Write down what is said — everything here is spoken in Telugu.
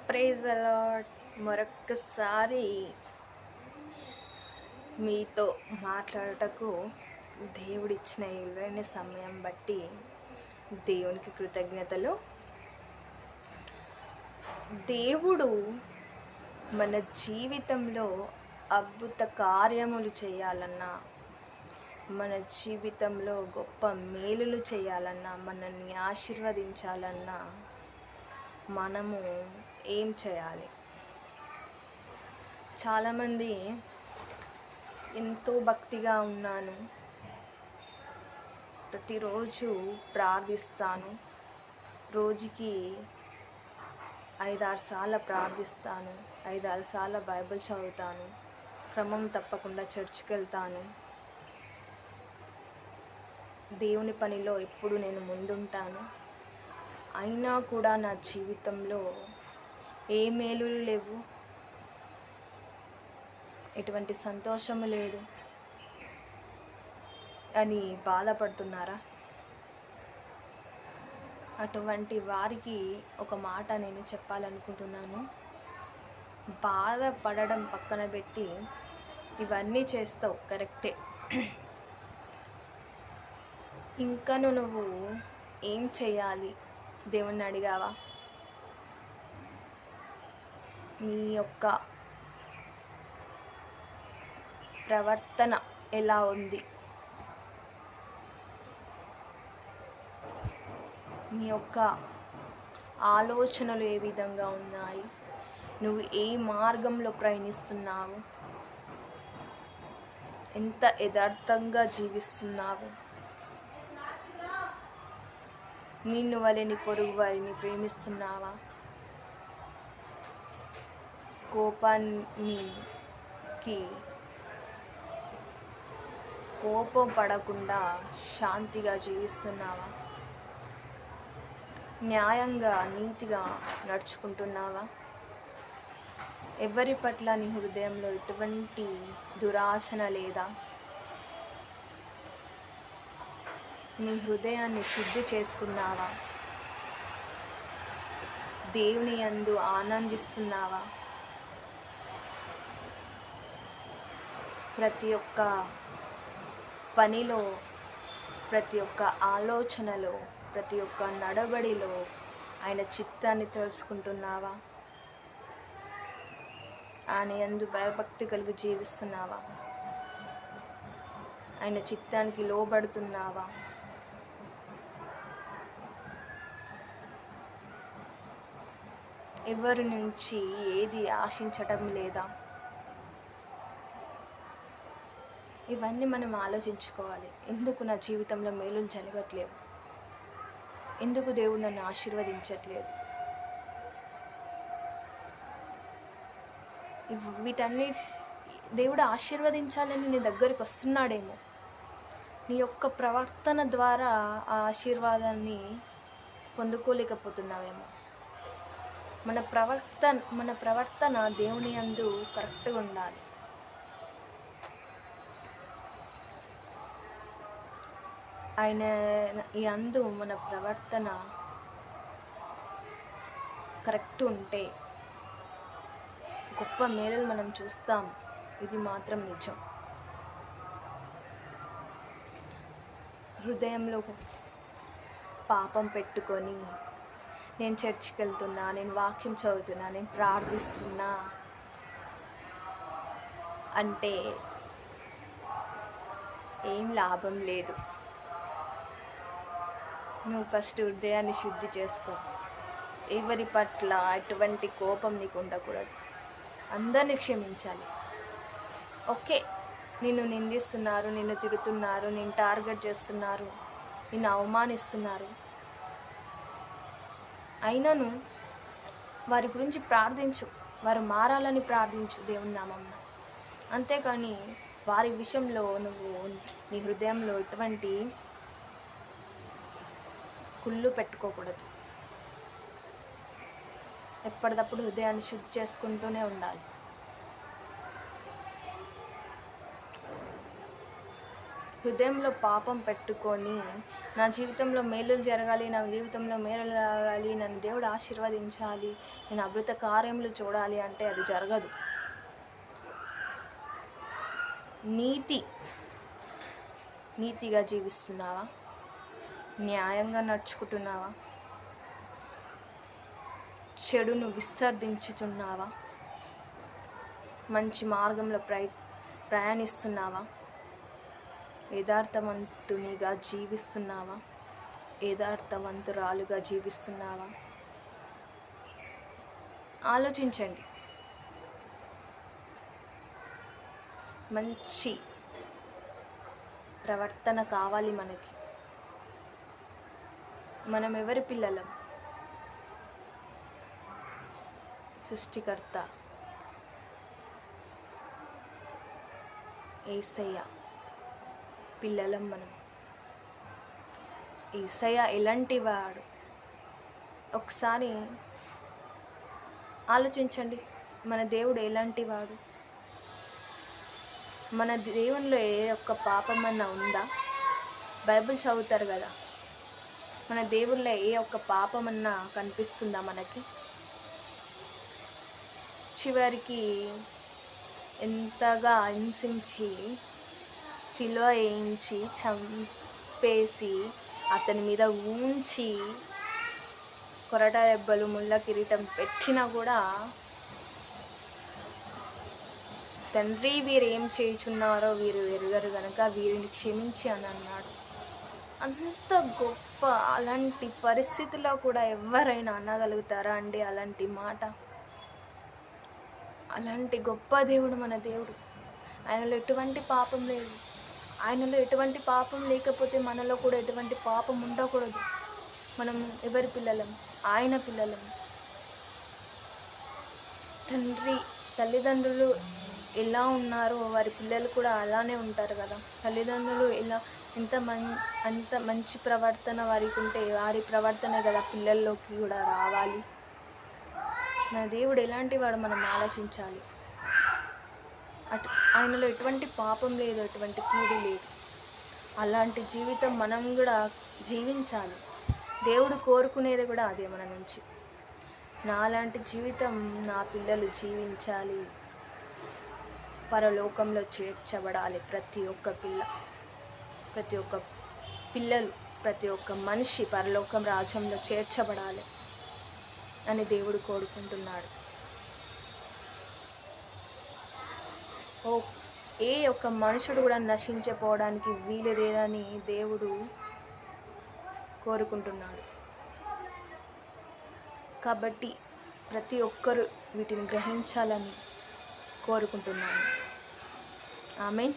Praise the lord. మరొక్కసారి మీతో మాట్లాడటకు దేవుడిచ్చిన ఈ విలువైన సమయం బట్టి దేవునికి కృతజ్ఞతలు. దేవుడు మన జీవితంలో అద్భుత కార్యములు చేయాలన్నా, మన జీవితంలో గొప్ప మేలులు చేయాలన్నా, మనల్ని ఆశీర్వదించాలన్నా మనము ఏం చేయాలి? చాలామంది ఎంతో భక్తిగా ఉన్నాను, ప్రతిరోజు ప్రార్థిస్తాను, రోజుకి 5-6 సార్లు ప్రార్థిస్తాను, 5-6 సార్లు బైబిల్ చదువుతాను, క్రమం తప్పకుండా చర్చికి వెళ్తాను, దేవుని పనిలో ఎప్పుడు నేను ముందుంటాను. అయినా కూడా నా జీవితంలో ఏ మేలులు లేవు, ఎటువంటి సంతోషము లేదు అని బాధపడుతున్నారా? అటువంటి వారికి ఒక మాట నేను చెప్పాలనుకుంటున్నాను. బాధపడడం పక్కన పెట్టి ఇవన్నీ చేస్తావు కరెక్టే, ఇంకను నువ్వు ఏం చేయాలి దేవుణ్ణి అడిగావా? నీ యొక్క ప్రవర్తన ఎలా ఉంది? నీ యొక్క ఆలోచనలు ఏ విధంగా ఉన్నాయి? నువ్వు ఏ మార్గంలో ప్రయాణిస్తున్నావు? ఎంత యథార్థంగా జీవిస్తున్నావు? నిన్ను వలె నీ పొరుగు వారిని ప్రేమిస్తున్నావా? కోపం పడకుండా శాంతిగా జీవిస్తున్నావా? న్యాయంగా నీతిగా నడుచుకుంటున్నావా? ఎవరి పట్ల నీ హృదయంలో ఎటువంటి దురాశన లేదా? నీ హృదయాన్ని శుద్ధి చేసుకున్నావా? దేవుని యందు ఆనందిస్తున్నావా? ప్రతి ఒక్క పనిలో, ప్రతి ఒక్క ఆలోచనలో, ప్రతి ఒక్క నడవడిలో ఆయన చిత్తాన్ని తెలుసుకుంటున్నావా? ఆయన యందు భయభక్తి కలిగి జీవిస్తున్నావా? ఆయన చిత్తానికి లోబడుతున్నావా? ఎవరి నుంచి ఏది ఆశించటం లేదా? ఇవన్నీ మనం ఆలోచించుకోవాలి. ఎందుకు నా జీవితంలో మేలులు జరగట్లేవు? ఎందుకు దేవుడు నన్ను ఆశీర్వదించట్లేదు? వీటన్ని దేవుడు ఆశీర్వదించాలని నీ దగ్గరికి వస్తున్నాడేమో, నీ యొక్క ప్రవర్తన ద్వారా ఆ ఆశీర్వాదాన్ని పొందుకోలేకపోతున్నావేమో. మన ప్రవర్తన దేవుని యందు కరెక్ట్గా ఉండాలి. ఆయన యందు మన ప్రవర్తన కరెక్ట్ ఉంటే గొప్ప మేలులు మనం చూస్తాం. ఇది మాత్రం నిజం. హృదయంలో పాపం పెట్టుకొని నేను చర్చికి వెళ్తున్నా, నేను వాక్యం చదువుతున్నా, నేను ప్రార్థిస్తున్నా అంటే ఏం లాభం లేదు. నువ్వు ఫస్ట్ హృదయాన్ని శుద్ధి చేసుకో. ఎవరి పట్ల ఎటువంటి కోపం నీకు ఉండకూడదు. అందరినీ క్షమించాలి. ఓకే, నిన్ను నిందిస్తున్నారు, నిన్ను తిడుతున్నారు, నిన్ను టార్గెట్ చేస్తున్నారు, నిన్ను అవమానిస్తున్నారు, అయినను వారి గురించి ప్రార్థించు, వారు మారాలని ప్రార్థించు దేవుని నామమున. అంతేకాని వారి విషయంలో నువ్వు నీ హృదయంలో ఎటువంటి కుళ్ళు పెట్టుకోకూడదు. ఎప్పటికప్పుడు హృదయాన్ని శుద్ధి చేసుకుంటూనే ఉండాలి. హృదయంలో పాపం పెట్టుకొని నా జీవితంలో మేలులు జరగాలి, నా జీవితంలో మేలులు జరగాలి, నన్ను దేవుడు ఆశీర్వదించాలి, నేను అద్భుత కార్యములు చూడాలి అంటే అది జరగదు. నీతిగా జీవిస్తున్నావా? న్యాయంగా నడుచుకుంటున్నావా? చెడును విసర్జించుచున్నావా? మంచి మార్గంలో ప్రయాణిస్తున్నావా? యథార్థవంతునిగా జీవిస్తున్నావా? యథార్థవంతురాలుగా జీవిస్తున్నావా? ఆలోచించండి. మంచి ప్రవర్తన కావాలి మనకి. మనం ఎవరి పిల్లలం? సృష్టికర్త యేసయ్య పిల్లలం మనం. యేసయ్య ఎలాంటి వాడు? ఒకసారి ఆలోచించండి. మన దేవుడు ఎలాంటి వాడు? మన దేవునిలో ఏ ఒక్క పాపమన్నా ఉందా? బైబిల్ చదువుతారు కదా, మన దేవుళ్ళో ఏ ఒక్క పాపమన్నా కనిపిస్తుందా మనకి? చివరికి ఎంతగా హింసించి సిలువ వేయించి చంపేసి అతని మీద ఉంచి కొరట దెబ్బలు ముళ్ళ కిరీటం పెట్టినా కూడా తండ్రి వీరు ఏం చేయుచున్నారో వీరు ఎరుగరు గనక వీరిని క్షమించి అని అన్నాడు. అంత గొప్ప అలాంటి పరిస్థితిలో కూడా ఎవరైనా అనగలుగుతారా అండి అలాంటి మాట? అలాంటి గొప్ప దేవుడు మన దేవుడు. ఆయనలో ఎటువంటి పాపం లేదు. ఆయనలో ఎటువంటి పాపం లేకపోతే మనలో కూడా ఎటువంటి పాపం ఉండకూడదు. మనం ఎవరి పిల్లలం? ఆయన పిల్లలం. తల్లిదండ్రులు ఎలా ఉన్నారో వారి పిల్లలు కూడా అలానే ఉంటారు కదా. తల్లిదండ్రులు అంత మంచి ప్రవర్తన వారికి ఉంటే వారి ప్రవర్తన కదా పిల్లల్లోకి కూడా రావాలి. మన దేవుడు ఎలాంటి వాడు మనం ఆలోచించాలి. ఆయనలో ఎటువంటి పాపం లేదు, ఎటువంటి కీడు లేదు. అలాంటి జీవితం మనం కూడా జీవించాలి. దేవుడు కోరుకునేది కూడా అదే మన నుంచి. నాలాంటి జీవితం నా పిల్లలు జీవించాలి, పరలోకంలో చేర్చబడాలి. ప్రతి ఒక్క పిల్లలు ప్రతి ఒక్క మనిషి పరలోకం రాజ్యంలో చేర్చబడాలి అని దేవుడు కోరుకుంటున్నాడు. ఏ ఒక్క మనుషుడు కూడా నశించిపోవడానికి వీలులేదని దేవుడు కోరుకుంటున్నాడు. కాబట్టి ప్రతి ఒక్కరూ వీటిని గ్రహించాలని కోరుకుంటున్నాను. ఆమేన్.